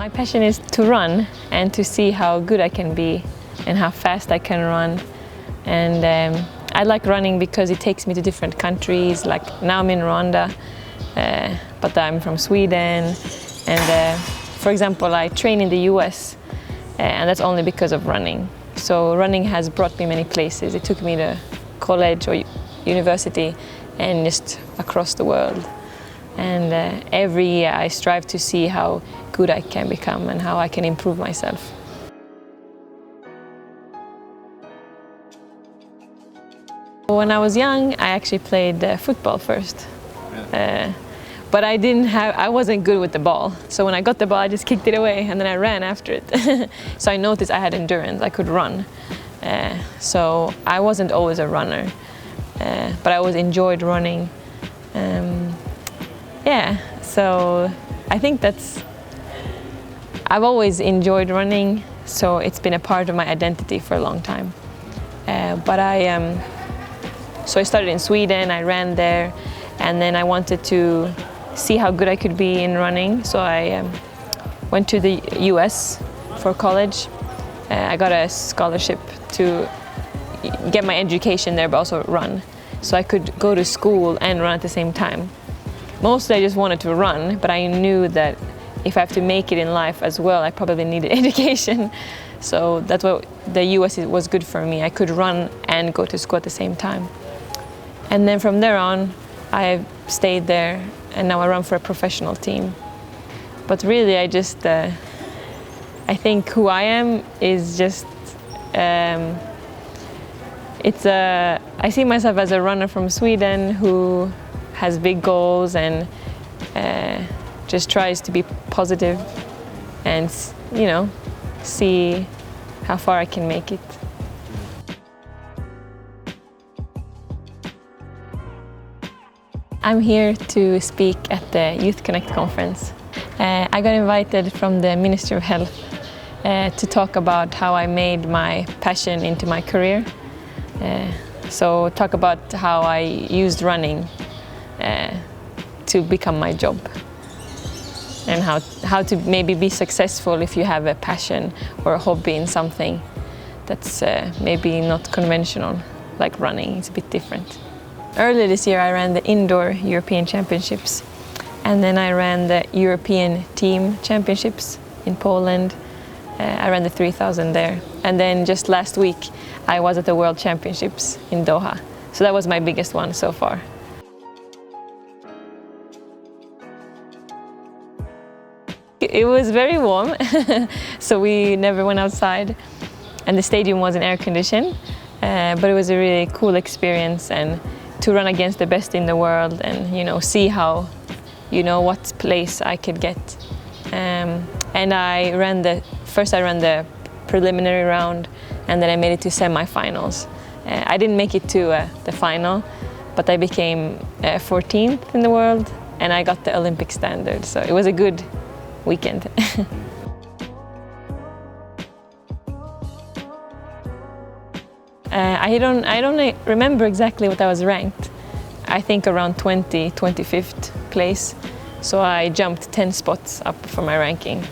My passion is to run and to see how good I can be and how fast I can run. And I like running because it takes me to different countries. Like now I'm in Rwanda, but I'm from Sweden. And for example, I train in the US, and that's only because of running. So running has brought me many places. It took me to college or university and just across the world. And every year I strive to see how good I can become and how I can improve myself. When I was young, I actually played football first. But I wasn't good with the ball. So when I got the ball, I just kicked it away and then I ran after it. So I noticed I had endurance, I could run. So I wasn't always a runner, but I always enjoyed running. Yeah, so I think I've always enjoyed running, so it's been a part of my identity for a long time. So I started in Sweden, I ran there, and then I wanted to see how good I could be in running. So I went to the US for college. I got a scholarship to get my education there, but also run. So I could go to school and run at the same time. Mostly I just wanted to run, but I knew that if I have to make it in life as well, I probably needed education. So that's what the US was good for me. I could run and go to school at the same time. And then from there on, I stayed there, and now I run for a professional team. But really, I think who I am is just, I see myself as a runner from Sweden who has big goals and just tries to be positive and, see how far I can make it. I'm here to speak at the Youth Connect conference. I got invited from the Ministry of Health to talk about how I made my passion into my career. So talk about how I used running to become my job, and how to maybe be successful if you have a passion or a hobby in something that's maybe not conventional, like running. It's a bit different. Earlier this year I ran the Indoor European Championships, and then I ran the European Team Championships in Poland. I ran the 3000 there, and then just last week I was at the World Championships in Doha. So that was my biggest one so far. It was very warm, so we never went outside, and the stadium wasn't air conditioned, but it was a really cool experience, and to run against the best in the world and see how what place I could get. And I ran the preliminary round, and then I made it to semi-finals. I didn't make it to the final, but I became 14th in the world, and I got the Olympic standard, so it was a good weekend. I don't remember exactly what I was ranked. I think around 25th place. So I jumped 10 spots up for my ranking.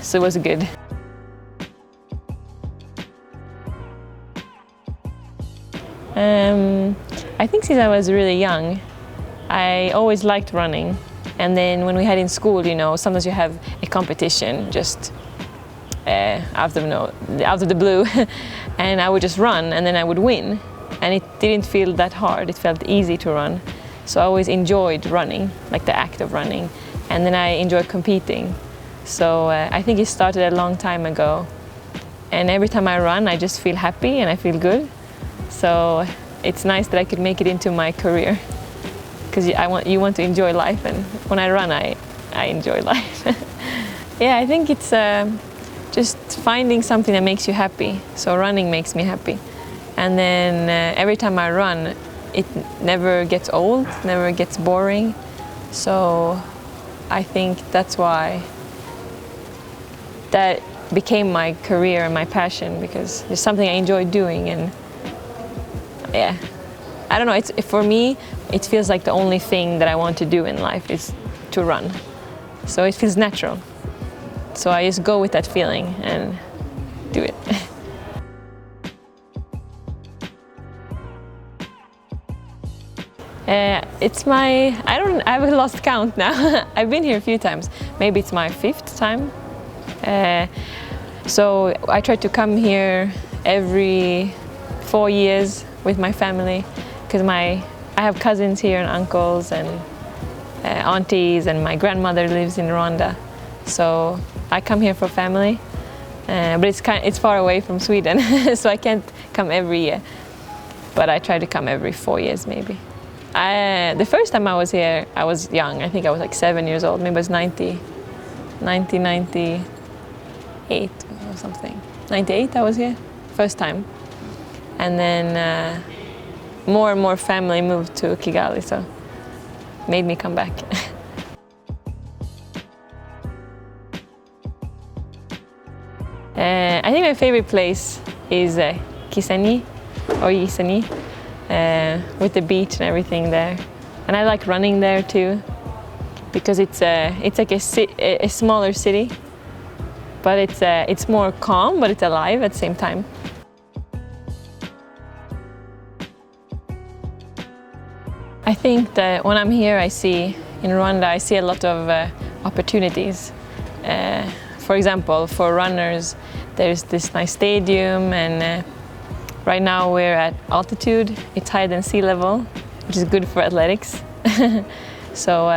So it was good. I think since I was really young, I always liked running. And then when we had in school, sometimes you have a competition just out of the blue, and I would just run, and then I would win. And it didn't feel that hard, it felt easy to run. So I always enjoyed running, like the act of running, and then I enjoyed competing. So I think it started a long time ago, and every time I run I just feel happy and I feel good. So it's nice that I could make it into my career, because you want to enjoy life, and when I run I enjoy life. Yeah, I think it's just finding something that makes you happy. So running makes me happy. And then every time I run, it never gets old, never gets boring. So I think that's why that became my career and my passion, because it's something I enjoy doing. And yeah, I don't know, for me, it feels like the only thing that I want to do in life is to run. So it feels natural. So I just go with that feeling and do it. I've lost count now. I've been here a few times. Maybe it's my 5th time. So I try to come here every 4 years with my family, because I have cousins here and uncles and aunties, and my grandmother lives in Rwanda. So I come here for family, but it's far away from Sweden, so I can't come every year. But I try to come every 4 years maybe. The first time I was here, I was young. I think I was like 7 years old. Maybe it was 1998 or something. 98 I was here, first time. And then more and more family moved to Kigali, so made me come back. I think my favorite place is Kisani or Yisani, with the beach and everything there. And I like running there too, because it's like a smaller city, but it's more calm, but it's alive at the same time. I think that when I'm here, in Rwanda, I see a lot of opportunities. For example, for runners, there's this nice stadium, and right now we're at altitude. It's higher than sea level, which is good for athletics. So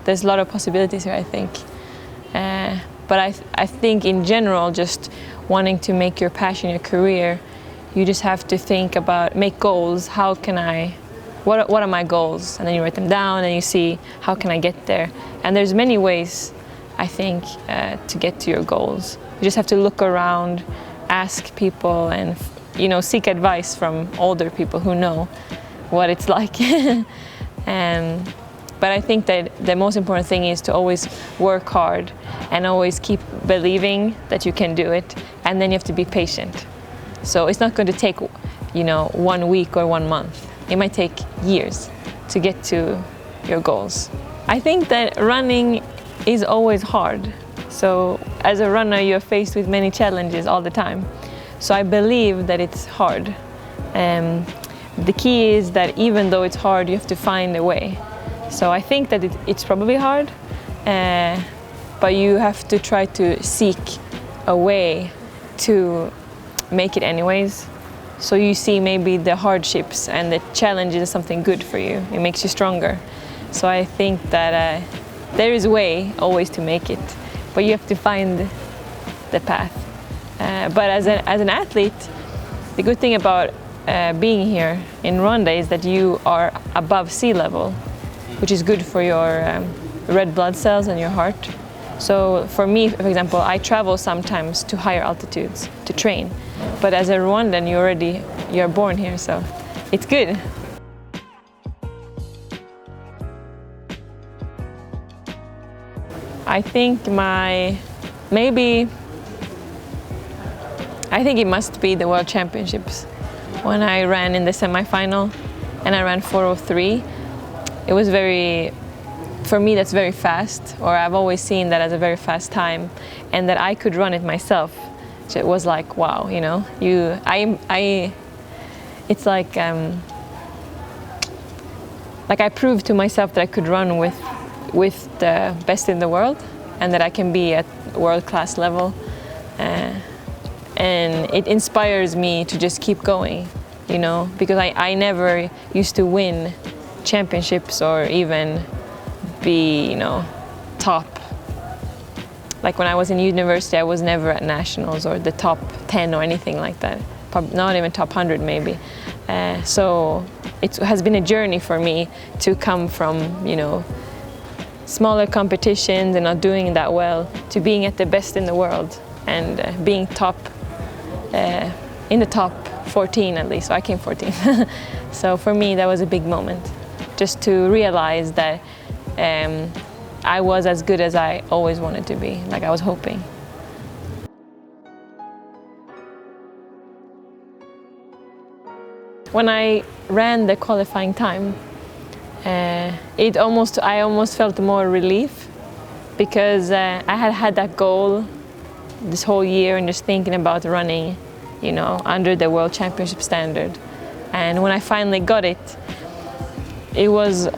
there's a lot of possibilities here, I think. But I think in general, just wanting to make your passion your career, you just have to think about, make goals. What are my goals? And then you write them down and you see, how can I get there? And there's many ways, I think, to get to your goals. You just have to look around, ask people, and seek advice from older people who know what it's like. But I think that the most important thing is to always work hard and always keep believing that you can do it. And then you have to be patient. So it's not going to take, 1 week or 1 month. It might take years to get to your goals. I think that running is always hard. So as a runner, you're faced with many challenges all the time. So I believe that it's hard. The key is that even though it's hard, you have to find a way. So I think that it's probably hard, but you have to try to seek a way to make it anyways. So you see maybe the hardships and the challenges as something good for you. It makes you stronger. So I think that there is a way always to make it, but you have to find the path. But as an athlete, the good thing about being here in Rwanda is that you are above sea level, which is good for your red blood cells and your heart. So for me, for example, I travel sometimes to higher altitudes to train. But as a Rwandan, you're born here, so it's good. I think it must be the World Championships. When I ran in the semifinal and I ran 4:03, it was for me that's very fast, or I've always seen that as a very fast time, and that I could run it myself. So it was like, wow, it's like I proved to myself that I could run with the best in the world, and that I can be at world-class level. And it inspires me to just keep going, because I never used to win championships or even be, top. Like when I was in university, I was never at nationals or the top 10 or anything like that. Not even top 100 maybe. So it has been a journey for me to come from, smaller competitions and not doing that well to being at the best in the world and being top, in the top 14 at least. So I came 14th. So for me, that was a big moment. Just to realize that I was as good as I always wanted to be, like I was hoping. When I ran the qualifying time, I almost felt more relief, because I had that goal this whole year and just thinking about running, you know, under the World Championship standard. And when I finally got it, I was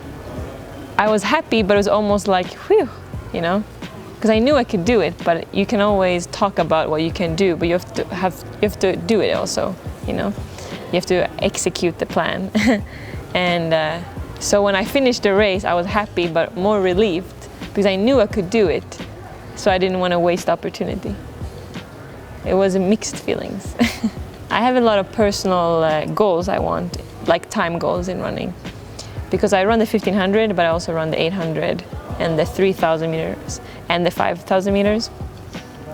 happy, but it was almost like, whew, you know, because I knew I could do it. But you can always talk about what you can do, but you have to do it also, you know. You have to execute the plan. And so when I finished the race, I was happy, but more relieved, because I knew I could do it. So I didn't want to waste opportunity. It was mixed feelings. I have a lot of personal goals I want, like time goals in running. Because I run the 1500, but I also run the 800 and the 3000 meters and the 5000 meters.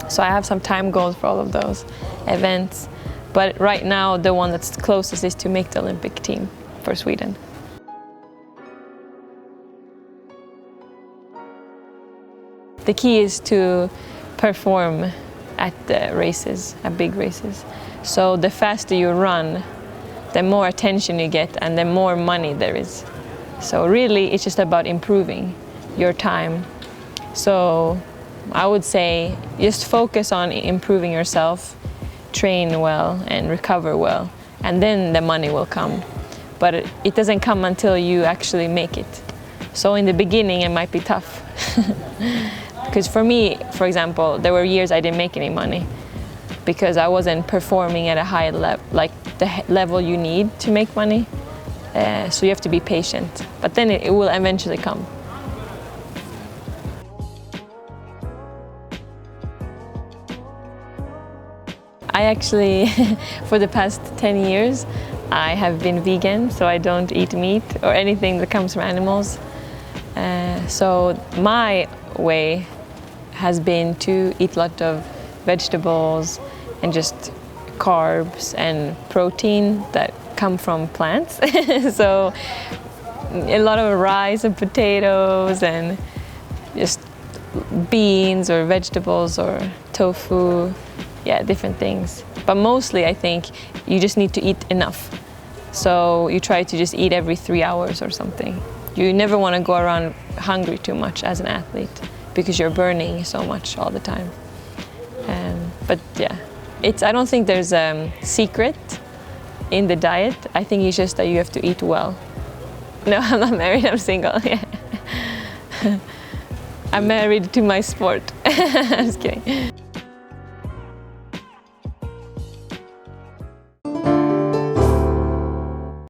So I have some time goals for all of those events. But right now, the one that's closest is to make the Olympic team for Sweden. The key is to perform at the races, at big races. So the faster you run, the more attention you get and the more money there is. So really, it's just about improving your time. So I would say just focus on improving yourself, train well and recover well, and then the money will come. But it doesn't come until you actually make it. So in the beginning, it might be tough. Because for me, for example, there were years I didn't make any money because I wasn't performing at a high level, like the level you need to make money. So you have to be patient, but then it will eventually come. I actually, for the past 10 years, I have been vegan, so I don't eat meat or anything that comes from animals. So my way has been to eat a lot of vegetables and just carbs and protein that come from plants. So a lot of rice and potatoes and just beans or vegetables or tofu, yeah, different things. But mostly I think you just need to eat enough. So you try to just eat every 3 hours or something. You never want to go around hungry too much as an athlete because you're burning so much all the time. But yeah, I don't think there's a secret in the diet. I think it's just that you have to eat well. No, I'm not married, I'm single. Yeah. I'm married to my sport. I'm just kidding.